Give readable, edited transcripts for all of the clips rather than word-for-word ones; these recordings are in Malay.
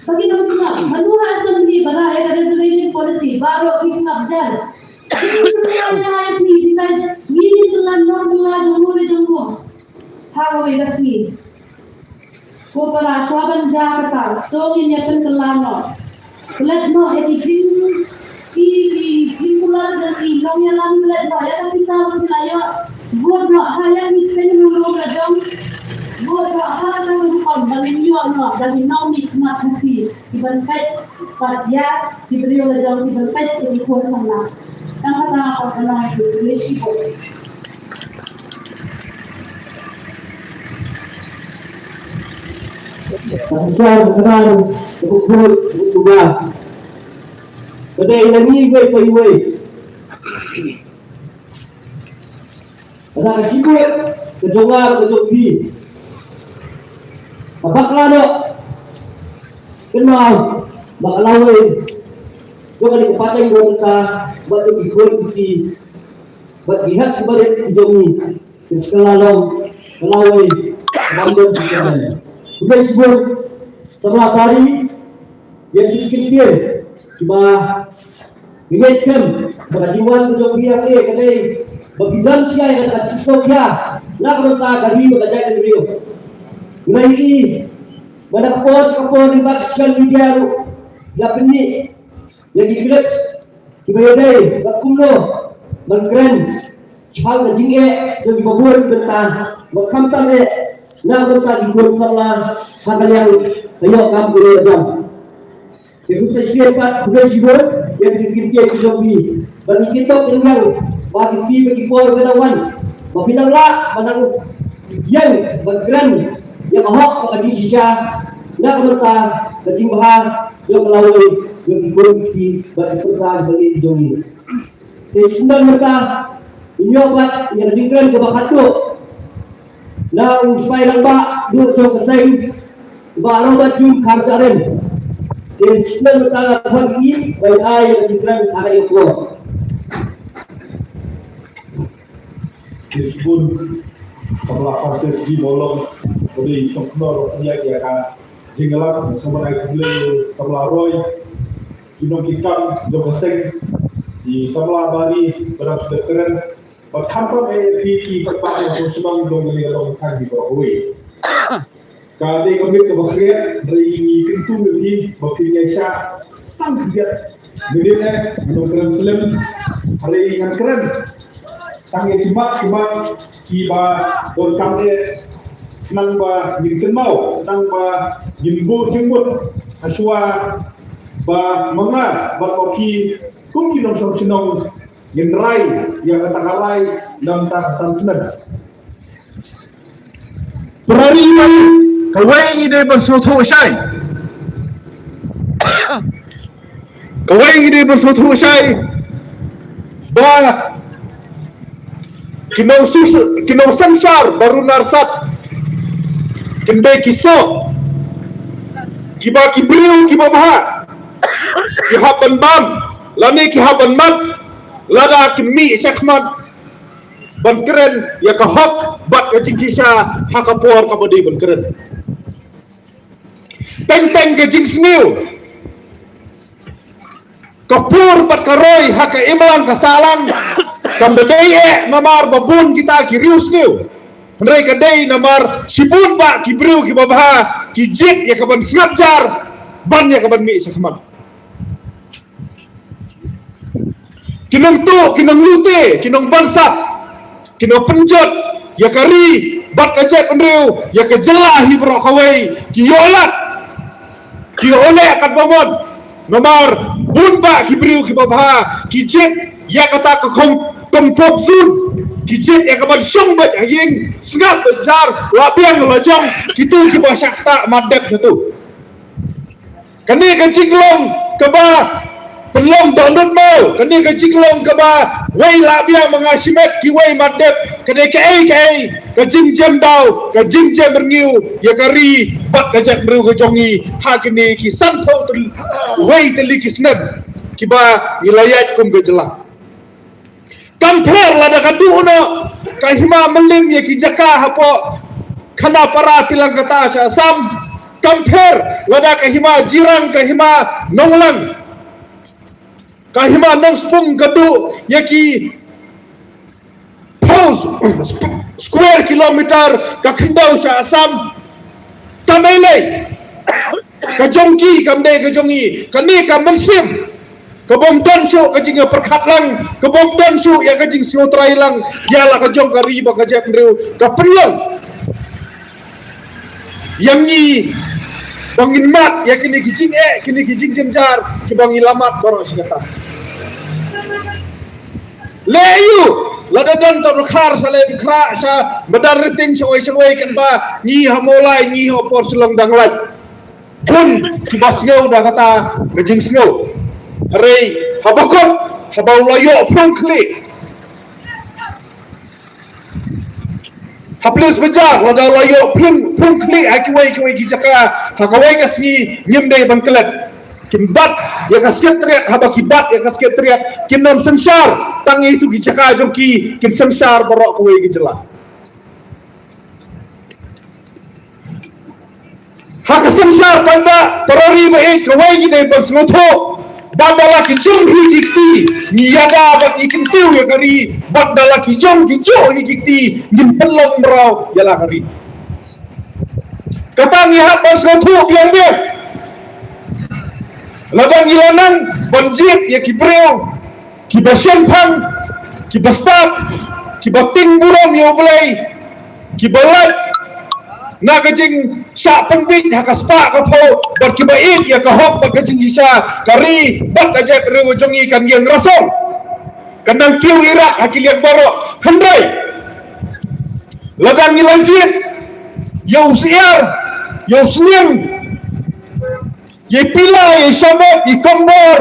bagi nang singap manuha assembly bana ya reservation policy baro kisngap dan ini ayat ni dikan ini tulan non tulan umur jenggo hawai rasmi ko para swaban Jakarta to ni nyapen kelano ulat no eti ki bulan dari nongnya lang ulat no ya tapi sama layo buat no haya ni sen no gadong buat no haya ni kon bagi yo no dari nong ni mat kasi iban kai partia diberi oleh jauh iban kai di ko sana dan kata orang itu relationship Pasal kenal buku juga. Kedai nani gue koi. Ada sibuk kejongar kejogi. Bakla do. Kenal baklawe. Jangan dikepakai mereka buat ikut ikuti. Buat lihat kepada kejongi. Keselalom kelawe bandung sebenarnya. Facebook sebelah hari yang dikir cuma imagine bagaimana tujuan dia kedai bagian siapa yang akan cipta dia nak mereka kali berjaya dengan beliau ini mana kapos di social media lu ya benih yang diklik kibadai bakumlo mengkeren hal kejingge yang dibobol bentan berkampang na mereka dibuat salah hal yang ayo kamu boleh jam. Jadi saya siapa juga jiwa yang dikirim ke zombie. Bagi kita tinggal bagi bagi por kenawan. Mapinangla manang yang bergeran yang ahok bagi sisa na mereka kecing bahar yang melalui yang dikirim bagi perusahaan bagi zombie. Jadi senang mereka ini obat yang dikirim ke bakatu. Na supaya lamba dua jam keseng baru baju karjaran dan senang bertangga pagi baik air dan juga ada yang kuat disebut setelah proses di bolong jadi soknor dia akan jenggelak sama naik beli sebelah roy kinong ikan jam keseng di sebelah bari berapa sudah keren berkampung di tempat yang senang dong dari orang kan di Broadway. Kalau kami kebahagiaan dari kentu lebih baginya syak sang dia bedanya menurut Muslim hari yang keren tangi kibat kiba don kami nang ba ginken mau nang ba ginbu jembut aswa ba menga ba koki kung kinong senong Yenrai yang katakalai dan tak sansenad. Berani kawai ini bersuatu usai. Kawai ini bersuatu usai. Bah kinau samsar baru narsat. Kendai kisah. Kiba kibriu kiba maha. Kihaban bam. Lani kihaban mat. Lada kimi syakmat ban keren ya ka hok bat ka jingsisa hakapor ka bodi ban keren teng ka jingsniu kapur bat ka roy haka imlang ka salang kambedeye namar babun kita kirius niu hendai ka dei namar sibun ba kibru ki babha ki jit ya ka ban snapjar ban ya ka ban mi syakmat kinong tu, kinong lute, kinong bansat, kinong penjot, ya kari, bat kajat penriu, ya kejelahi berokawai, kiolat, kiole akan bomon, nomor bunba kibriu kibabha, kijit, ya kata ke komfort zone, kijit ya kaban syong bat yang sengap bejar, labiang lajong, kitu kibah syakta madep satu. Kani kenciklong kebah pelong download mau kini ke ciklong ke ba wei labia mengasimet ki wei madep kene ke jim dau ke jim berngiu ya kari bat kajat beru ke jongi ha kini ki santo wei teli ki snap ki ba wilayat kum ke jelah kamper lada kadu uno kahima melim ya ki jaka hapo kana para pilang kata sam Kamper lada kahima jirang kahima nonglang kahima nong spung kadu yaki pause square kilometer kakendau sya Assam kamailai kajongki kamde kajongi kani kamansim kabom don syu kajing perkat lang kabom don syu yang kajing siotrai lang yala kajong kari ba kajak ndeu kapenlang yang ni bangin mat ya kini kijing jenjar ki bangi lamat baro sikata leyu lada dan tarukhar salem kra sa badar riting sawai kan ba ni hamolai ni hopor selong danglai pun kibas ngau dah kata gejing ngau rei habakot habau loyo prongkli Haples bejar lada layo plung kli akiwai ki jaka hakawai kasni nyemdai bangkelat kimbat ya kasket triat haba kibat ya kasket triat kinom sensar tangi itu ki jaka jongki kin sensar borok kawai ki jela hak sensar tanda parori mai kawai ki dai bang smoto badala ki jong hi dikti niada bat ikin tiu ya kari badala ki jong ki jo hi dikti ngin pelong merau yala kari katang ya bang smoto biang dia ladang ilanan banjir ya ki breu ki basyan pang ki bastap ki bating buram ya ulai ki balat na kajing syak penbit hakas pak kapau berkibaik ya kahok berkajing jisa kari bak kajak rewajongi kan yang rasong kandang kiu irak hakiliak barok hendai ladang ilanjit yau siar yau senyum yai pila yai syamot yai kombor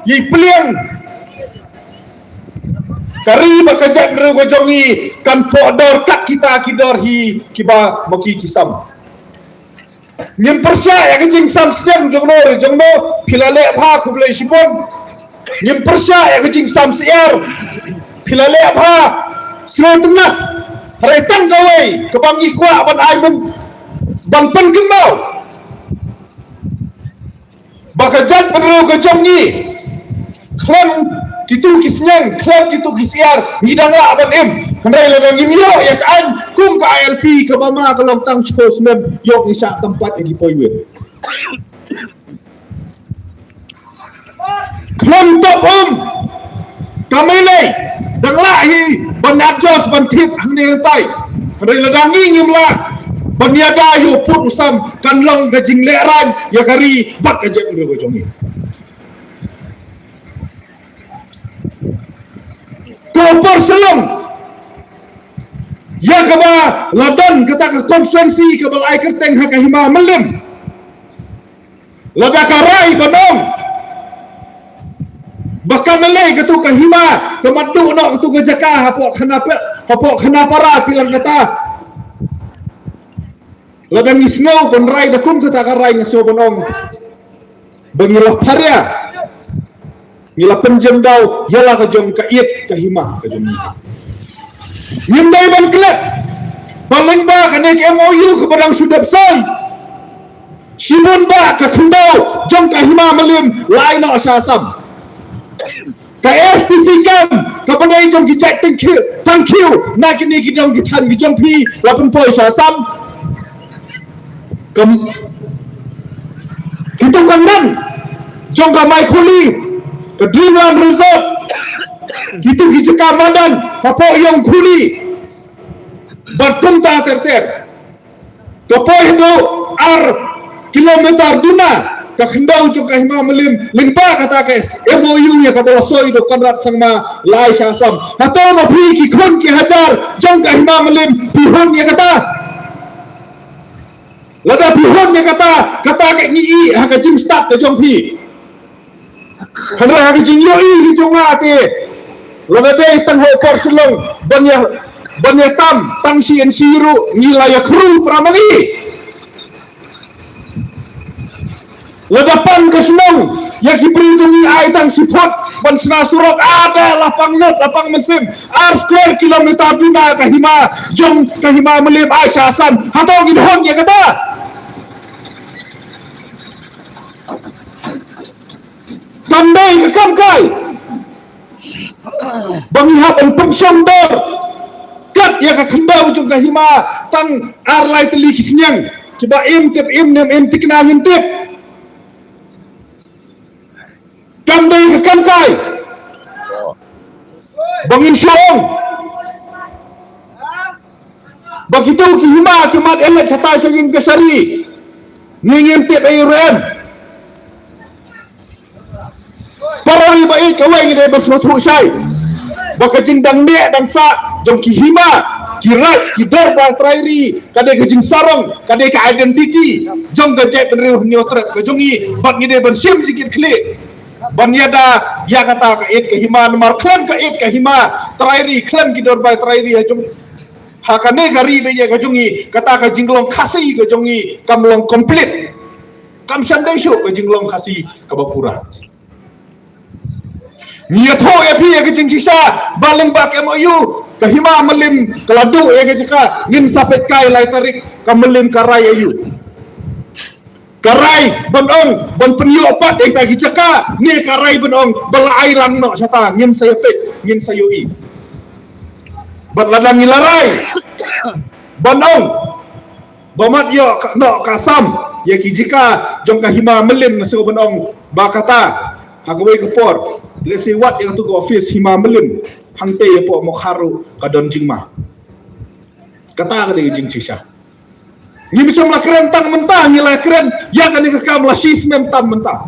yai peliang kari bakajak rewajongi kan podor kat kita kidor hi kiba maki kisam nyem persya ya kajing sam siang jongno pilale pha kublai sipon nyem persya ya kajing sam siar pilale pha sro tengah retang kawai kebangi kwa ban ai ban pen kembau bakajak rewajongi klan kitu kisnyang klan kitu kisiar ngidang la ban em hendai ladang imio ya kan kum ka ILP ke mama ke long tang chosnem yok isa tempat lagi poiwe klan top kamilai dang la hi ban adjust ban tip hang tai hendai ladang ngim la ban niada yu put usam kan long gajing leran ya kari bat kajak ndo jongi Kopor selong ya kaba ladan kata ke konferensi ke balai kerteng hakahima melim lada karai banong bahkan melai ketu kahima kemadu nak ketu kejaka hapok kena para pilang kata ladang isngau penrai dakum kata karai ngaso banong bengilah paria ngila penjem dau yala ka jom ka iet ka hima ka jom nyimdai ban kelak paling ba kanek MOU ke badang sudap sai sibun ba ka kendau jom ka hima melim lain nak Assam ka STC kam ka pandai jom ki cek thank you nak ni ki jom ki than ki jom pi lapan poi Assam kam kita kandan jom ka mai khuli Kedua resort gitu hijaka madan papo yang kuli berkunta terter kapo hindo ar kilometer duna ka khendau jong ka hima melim lingba kata kes MOU ya ka bolosoi do konrat sangma lai Assam atau ma phi ki khon ki hajar jong ka hima melim pihon ya kata lada pihon ya kata ke ni ha ka jim start ke jong phi Henry hari jingyo i jonga ate labade tang ho por selong banya tam tang sien siru ngilaya kru pramangi ladapan kesenong ya kibri jongi ai tang sipot ban sena surok ada lapang lot lapang mesim ar square kilometer duna kahima jong kahima melim Assam hatau gidhon ya kata Kandai ke kamkai. Banghap ang pangsandor. Kat ya ka kendau jung ka hima tang arlai teli kisnyang. Kiba tip nem tikna ngintip. Kandai ke kamkai. Bangin syong. Begitu ki hima kimat elek sata saging kesari. Ngingin tip ayuran. Parari baik kawai ni dai bersatu syai. Baka jindang ne dang sa jong ki hima ki rai ki darbar trairi kade ke jing sarong kade ke identity jong ga jai penriu nyotra ke jongi bak ni dai bersim sikit klik. Banyada ya kata ka it ke hima nomor klan ka it ke hima trairi klan ki darbar trairi ha jong hakane gari be ya ke jongi kata ka jinglong khasi ke jongi kamlong komplit. Kam sandai syo ke jinglong khasi ka bapura. Niat ho ya pi ke jingsa baling bak MOU ke hima melim keladu ya ke jika ngin sapet kai lai tarik ke melim karai ayu karai benong ben penyo pat ek ta jika ni karai benong belai lang no sata ngin saya pet ngin sayoi berladang ngilarai benong bomat yo no kasam ya ki jika jong ka hima melim nasu benong bakata hagawai kepor. Let's say what yang tu ke office hima melim hangte ya po mokharu kadon jingma kata ka de jing chisha ni bisa melakren tang mentah ni lakren ya kan ni ka mla sismem tam mentah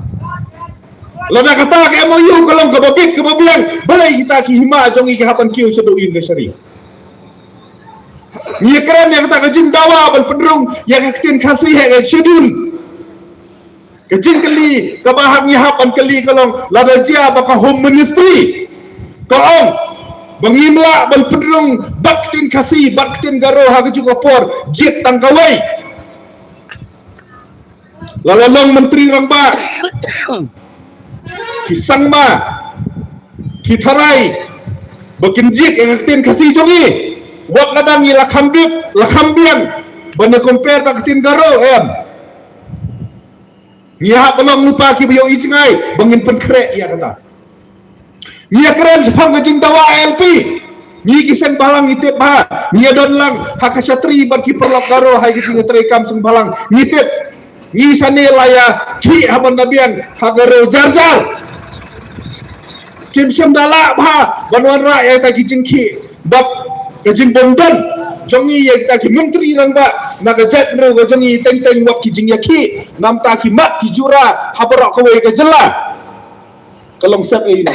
lada kata ka MOU kalong ka babik ka babiang balai kita ki hima jongi ka hapan kiu sedoin ka sari ni keren yang kata ka jing dawa ban pedrung ya ka tin kasih ya schedule kejing keli kabahang nyihapan keli kalong lada jia baka home ministry kaong bangimla bal pedrung baktin kasih baktin garo ha keju kopor jet tangkawai lalalong menteri rangba kisang ma kitarai bakin jet yang aktin kasih jongi wak ladang ila kambiang bana compare baktin garo em Nia pelong lupa ki biyo ijingai bangin penkrek ya kata. Nia keren sepang ngajing dawa LP. Nia kiseng balang ngitip ha. Nia don lang hakasatri ban ki perlok garo hai kiseng ngetrekam seng balang ngitip. Ni sane laya ki haban nabian hagaro jarjar. Kim sem dala ha banwan ra ya ta kijing ki bab kajing bondon. Jongi ya kita ki menteri rangba naga jat ro go jongi teng wak ki jing yaki nam ta ki mat ki jura habarok kawai ke jela kalong sep ini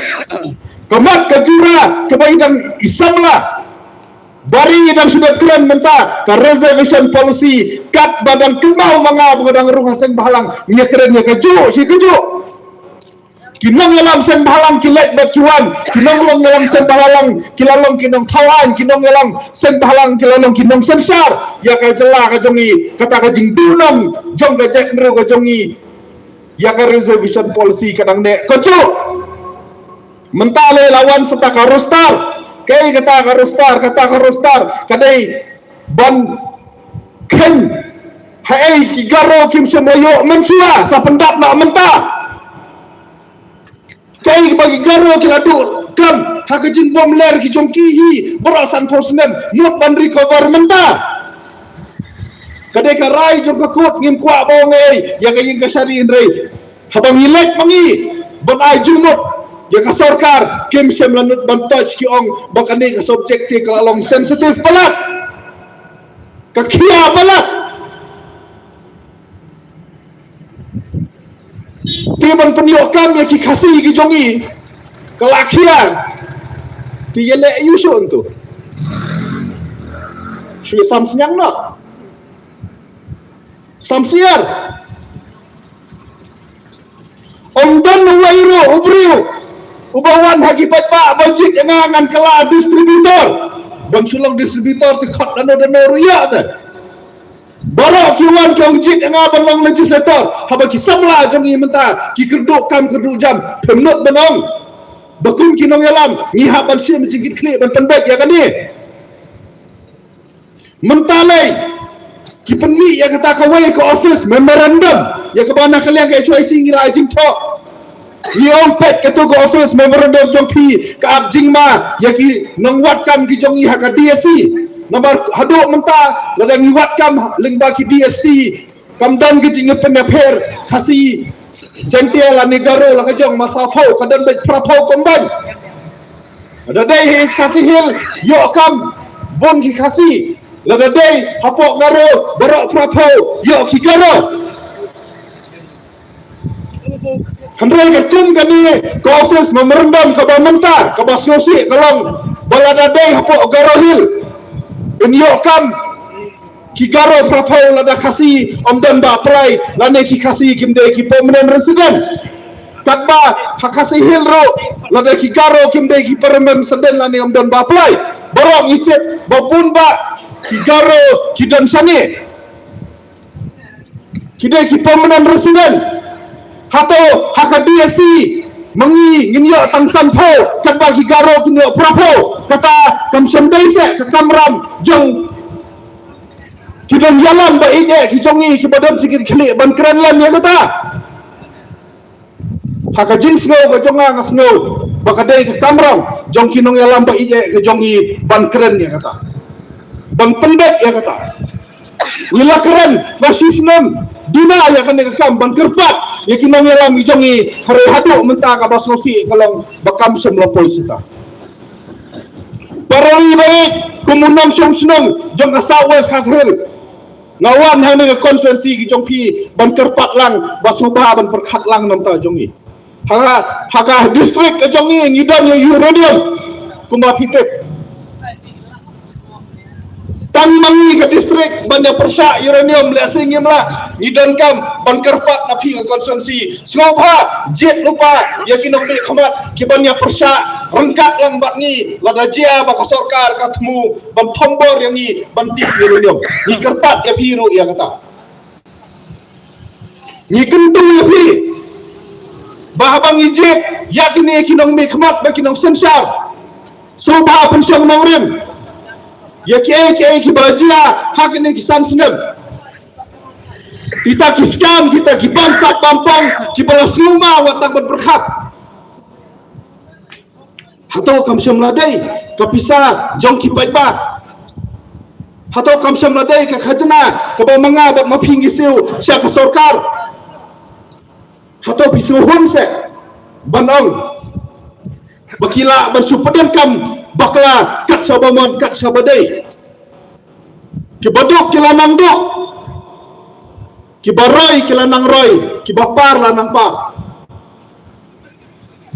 kamat ke jura ke baidang isamla bari dan sudah keren menta ke reservation policy kat badang kemau manga badang ruang seng bahalang nya keren nya keju si keju kinong yalam sen bahalang kilet bat kiwan kinong long yalam sen bahalang kilalong kinong tawan kinong yalam sen bahalang kilalong kinong sensar ya ka jela ka jongi kata ka jing dunong jong ka jek nro ka jongi ya ka reservation policy kadang ne keju mentale lawan serta ka rostar kai kata ka rostar kadai ban ken hai ki garo kim semoyo mensua sa pendap nak mentah kai bagi garo kira dur kam hakajin bom ler ki jongki hi berasan posnem not ban recover menta kadai karai jong kot ngim kwa bong ei ya kayin kasari indrei habang ilek mangi bon ai jumut ya ka sarkar kim sem lanut ban touch ki ong bakane ka subjektif kalalong sensitif palat ka kia palat tiban penyokam yang kasih ki jongi kelakian ti yele yusun tu shui samsiang no samsiar ondan wairo ubriu ubawan hagi pa bajik yang angan kala distributor bang sulong distributor ti khot dano ruya ta Barok kiwan kong jit yang abang long legislator haba ki samla jongi menta ki kerduk kam kerduk jam pemnot benong bakun kinong yalam ni haban sim jingit klik ban pendek ya kan ni mentalai ki penni ya kata kawai ke office memorandum ya ke bana kalian ke HYC ngira ajing tok Liong pet ketua office memorandum jongpi ke abjingma yaki nangwatkan ki jongi haka DSC nomor haduk menta ladang iwatkan lingba ki DST kamdan ki jinge penaper kasi jentia la negaro la kajong masapau kadan bet prapau komban ada day his kasi hil yo kam bon ki kasi lada day hapok garo barok prapau yo ki garo Handrai ketum kani ke office memorandum ke Bamantar ke Basyosi kalong balada day hapok garohil inyo kam ki garo prapau lada kasi omdan ba apply lane ki kasi kimde ki permanent resident katba hakasi hil ro lada ki garo kimde ki permanent resident lane omdan ba apply borong itip babun ba ki garo ki dan sani kide ki permanent resident Hato haka DSC mengi nginyo tangsan po kat bagi garo kinyo prapo kata kam sendai se ke kamram jong kidon jalan ba ije kijongi kibadon sikit kili ban keren lam ya kata haka jings ngo ke jonga ngas ngo bakadai ke kamram jong kinong yalam ba ije ke jongi ban keren ya kata ban pendek ya kata wila keren fasisnem dina ya kan dekam ban kerpat ya kinong yalam ijongi hari haduk menta ka basnosi kalong bakam semlopoi sita parali baik kumunang syong senong jong ka southwest hasil ngawan hang ne konferensi ki jong pi ban kerpat lang basuba ban perkhat lang nam ta jongi haka district ke jongi ngidam ya uranium kuma pitep tang mangi ke distrik banyak persyak uranium lesing yamla ngidon kam ban kerpat napi ke konsensi snobha jet lupa ya kinok be khamat ki banyak persyak rengkat lang bat ni lada jia ba sorkar katmu ban tombor yang ni ban tip uranium ni kerpat ya biru ya kata ni kentu ya pi bahabang jet ya kini kinong be khamat ba kinong sensar sobha pensyang nongrim ya ki balajia hak ini kisan senam kita kiskam kita ki bangsa pampang ki balas rumah watang berberkat hatau kam syamladai kapisa jong ki paiba hatau kam syamladai ka khajna ka bamanga bat maping isiu sya ka sarkar hatau bisu hunse banong bakila bersupadan kam bakla kat sabamon kat sabadai kibadok kilanang dok kibaroy kilanang roy kibapar lanang par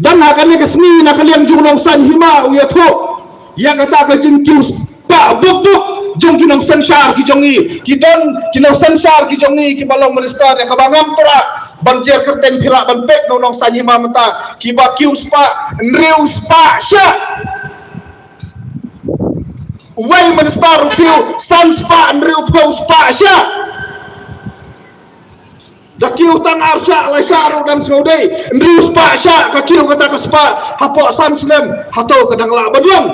dan hakane kesni nakaliang junong san hima uyato yang kata ka jingkius pa bok jong kinong sensar ki jongi kidon kinong sensar ki jongi ki balong minister ya kabangam tora banjir kerteng pira ban pek nong san hima menta ki bakius pa nreus pa sya Wai minister rupiu sans pa andriu paus pa sya dakiu tang arsya lai saru dan saudai andriu pa sya kakiu kata ka spa hapok sans lem hatau kadang la badong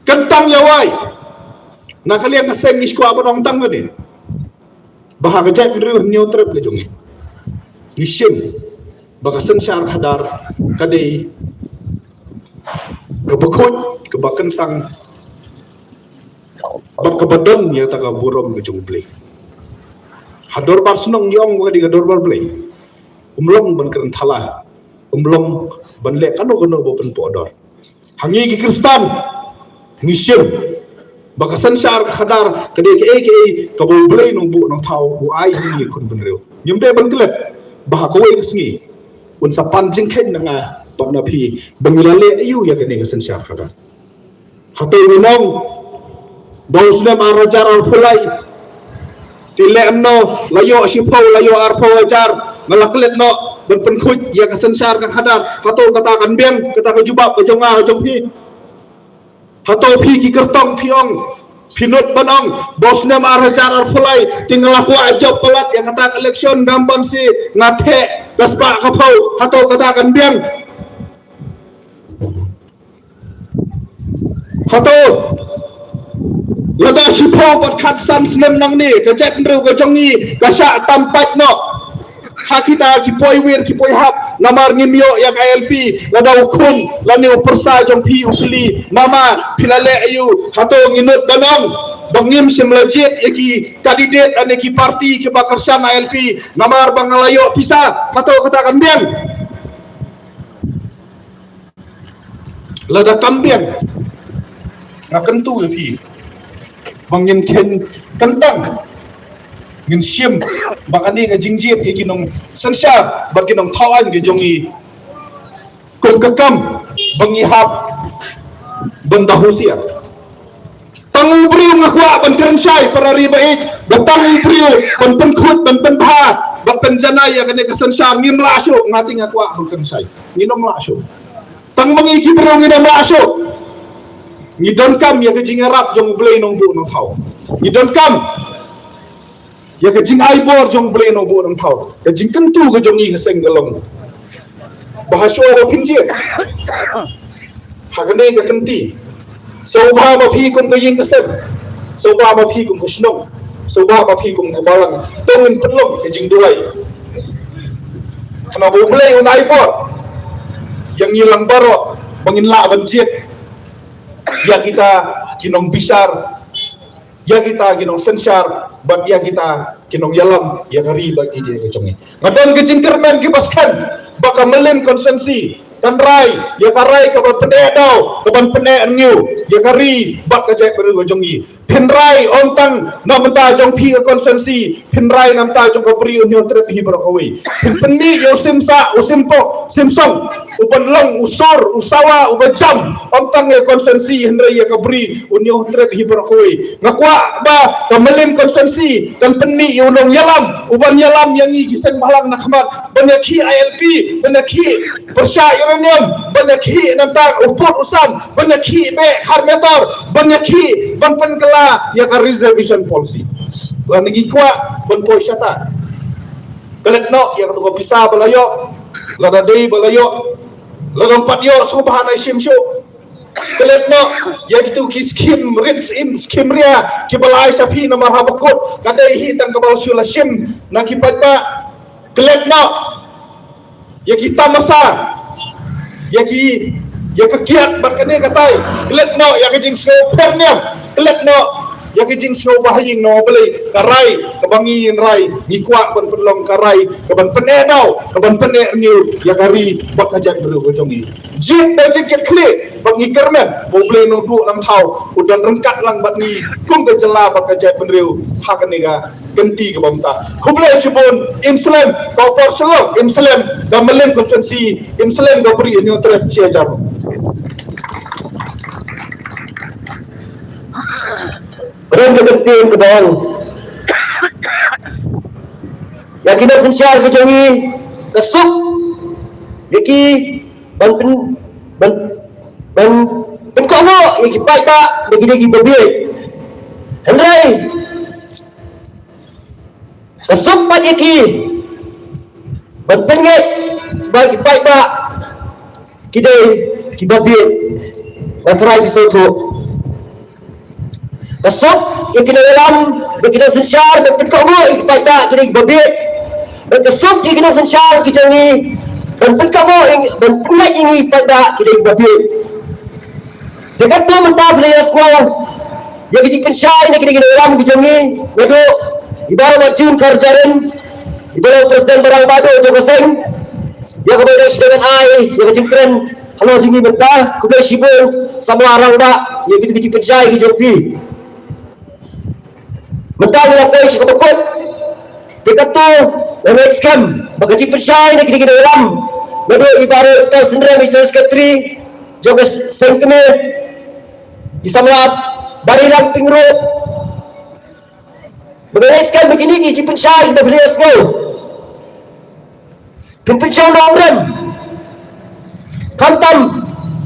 kentang ya wai nak kalian kaseng ni skwa badong tang ni bahaga jat andriu neutral ke jongi isim baka sensar khadar kadai kebekut kebakentang bakabadon ya taka burom ke jumble hador bar senong yong wa di hador bar ble umlong ban keren thala umlong ban le kanu bo pen podor hangi ki kristan ngisir baka sensar khadar kade ke kabul ble nong bu nong thau ku ai ni kun ben rew nyumde ban klet bah ko we ngi un sa panjing khen nga Pagna pi bangilale ayu ya kene sensar khada hatay winong bawslam arajar arpulai tile amno layo sipaw layo arpaw ajar malaklet no berpenkhut ya sensar ka khada hato kata kan beng kata ka jubab ka jonga jong pi hato pi ki kertong piong pinut banong bosnam arajar arpulai tinggal aku ajab pelat ya kata election gamban si ngate kaspa kapau hato kata kan beng hato Lada sipo bat khat san snem nang ni ka jet ndru ka jongi ka sha tampat no hakita ki poi wir ki poi hap namar ngimyo ya ka LP lada ukun lani upersa jong pi ukli mama pilale ayu hato nginut danong bangim simlajit yaki kandidat ane ki parti ki bakarsan LP namar bangalayo pisa hato katakan biang lada kambiang ngakan tu LP bangin ken kentang ngin sim bakani nga jingjit gi ginong sansya baginong tawan gi jongi kung kakam bangi hap bandahusia tangubriu nga kwa ban kerensay para ribaik batangubriu ban penkhut ban penbha ban penjanay ya kani kasansya ngim lasyo ngati nga kwa ban kerensay nginom lasyo tang mangi kibreu nginom lasyo ngidon kam ya kajing arab jong blay nong bu nong thau ngidon kam ya kajing aibor jong blay nong bu nong thau kajing kentu ka jong i ka seng galong bahasyo ro pinjir hakane ka kenti sobha ma phi kum ka ying ka sem sobha ma phi kum ka shnong sobha ma phi kum ka balang tongin petlong kajing duai kana bu blay un aibor yang ngilang baro bangin la banjit ya kita kinong bisar ya kita kinong sensar bat ya kita kinong yalam ya kari bag ide kecongi ngadon kejingkermen kibaskan baka melim konsensi kan rai ya karai ka ban pene daw ka ban pene ngiu ya kari bak ka jai beru kecongi pin rai ontang namta jong pi ka konsensi pin rai namta jong ka bri union trep hi bro away pin penni yo simsa usimpo simsong uban long usor usawa uban jam ontang e konsensi hendra ya kabri union trep hi bro away ngakwa ba ka melim konsensi kan penni yo long yalam uban yalam yang i giseng balang nakmat banyak hi ILP banyak hi persya uranium banyak hi namta upot usan banyak hi be karmetor banyak hi ban penkela ya ka reservation policy lan ngi kwa ban po syata kelet no ya ka pisa balayo lada dei balayo ladang patyo so bahanay simsyo kelet no ya gitu ki skim rich im skim ria ki balai sapi na marhabakot kadai hi tang kabal syula sim na ki patba kelet no ya kita masa ya kekiat berkene katai kelet no ya kejing so perniam kelet no ya kejing so bahaying no beli karai kabangin rai ngikwa ban penlong karai kaban penedau kaban pene ngiu ya kari bak ajak belu gojongi jit da jeket kle bangi kermen bo beli no du nam thau udan rengkat lang bat ni kung ke jela bak ajak benriu hakaniga genti ke bamta kuble sibun imslam kopor selong imslam gamelem konsensi imslam gobri ni trep ciajar Ren kegenting ke bawang ya kita sensyar ke jongi kesuk yaki ban kono yaki pai tak degi babi hendrai kesuk pat yaki ban penget bagi pai tak kidai ki babi ban try bisoto kesuk yang kena dalam berkena sensyar berkena kita tak kena babit berkesuk yang kena sensyar kita ni berkena berkena ini pada kena babit dia kata mentah boleh semua yang kecil pensyar yang kena dalam kita ni meduk ibarat macam kerjaan ibarat presiden barang badu Joko Seng yang kemudian sedangkan ai yang kecil keren kalau jengi mentah kemudian sibuk sama orang tak yang kecil pensyar yang kecil mentah dia apa isi kebekut dia kata orang scam bagi percaya nak kena dalam meduk ibarat tas sendiri macam sekretari Joko Seng kena disamlat bari lamping road bagi scam begini isi percaya kita beli semua percaya orang kantam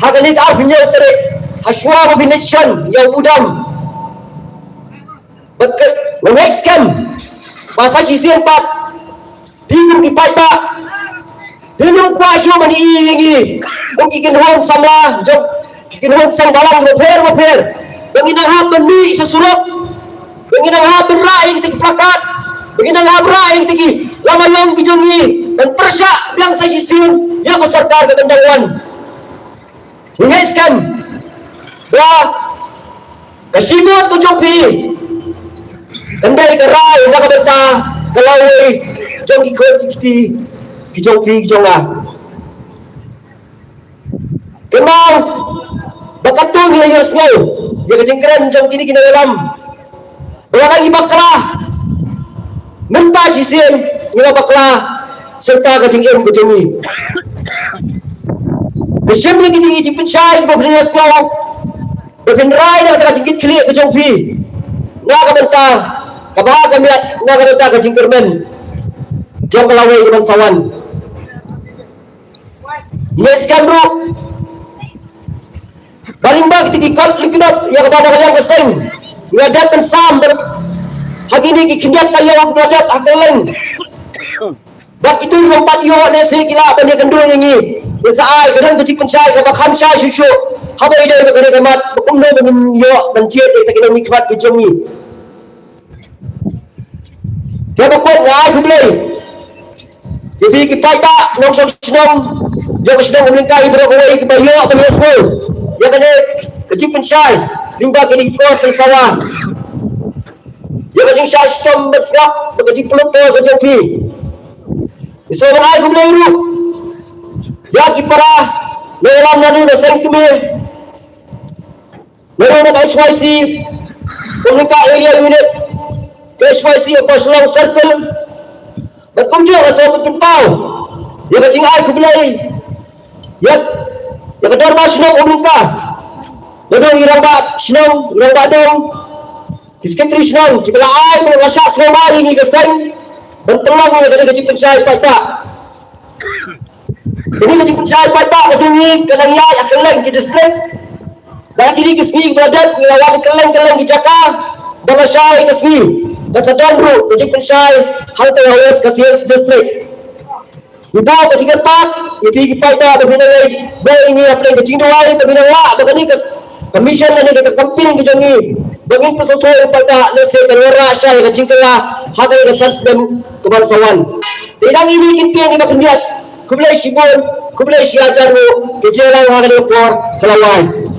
haganik arfinya terik haswa bination yang udam mengekskan bahasa sisian pat bingung kipai pak bingung kuasyo mani ingi mungkin kinhuan samla jok kinhuan sang balang maper Benginang bendi sa sulok. Benginang berai tigi plakat. Benginang berai tigi lamayong kijungi dan persya biang sa sisin ya ko sarkar ke bendangan. Ihaiskan bahwa kasimot ko jompi kandai kerai nakabenta kalaway jong ikot kiti kijompi kijonga kenal bakatong hinayos mo ya kejengkeren jom kini kinalam wala lagi bakla ngenta sisin ngila bakla serta kejengkeren kejongi kesim lagi tinggi cipin syai berhinayos mo berhinrai na kata jingkit kili kejompi nakabenta kabaha kami nakabenta kejengkermen jom kalaway iman sawan yes kan bro paling bag tigi konflik kinot ya kepada kalian keseng ngadat pensam hagi ini kikinyat kayo ang ngadat hakeleng bak itu lompat yo lesi kila apa dia kendul ini bisa ai kadang kecik pensai kabak hamsai susu haba ide kadang kamat bekumno bengin yo benciet kita kena mikmat kejongi dia bakot ngai kublai jadi kita tak nong sok senong jauh senong melingkai berkawai kebayo penyesmu ya kena kecik pensai limba kini kos sawah ya kecik syai stom bersiap kecik pelupo kejompi iso ngai kublai ru ya kipara melam nanu na sengkumi meron na HYC komunika area unit ke HYC atau Selong Circle berkunjung ke sebuah tempau ya kecing ai kublai ya kedor ba sinong komunika dodong irang ba sinong irang ba dong disketri sinong kibala ai mo rasya semua ini keseng bentelong ya kada kecing pensai pada ini kecik pensai pada kejungi kadang yai akeleng ke distrik dan kini kesni beradat ngelawan keleng-keleng di Jaka Balasai kesni dan sedang bro kecik pensai halte hawas ke Sales distrik ibaw kecik empat ipi pada berbina lagi bayi ini apa yang kecik doai berbina lah begini ke commission dan ke campaign kejungi bengin persatuan pada lese kenwara syai kecik kelah halte ke Sansdem kebangsawan tidak ini kintian di makendiat kublai sibun, kublai siajarmu, kejelang hari lekor kelawai.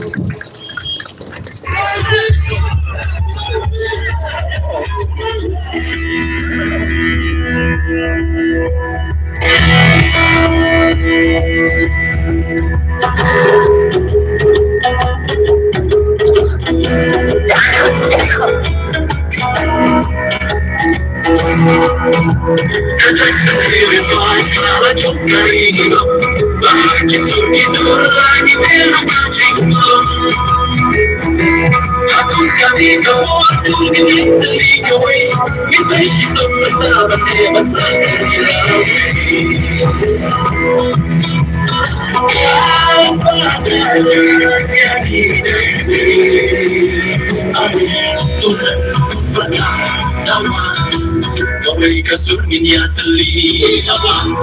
Kawai kasur minya teli abang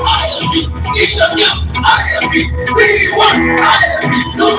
I am we want no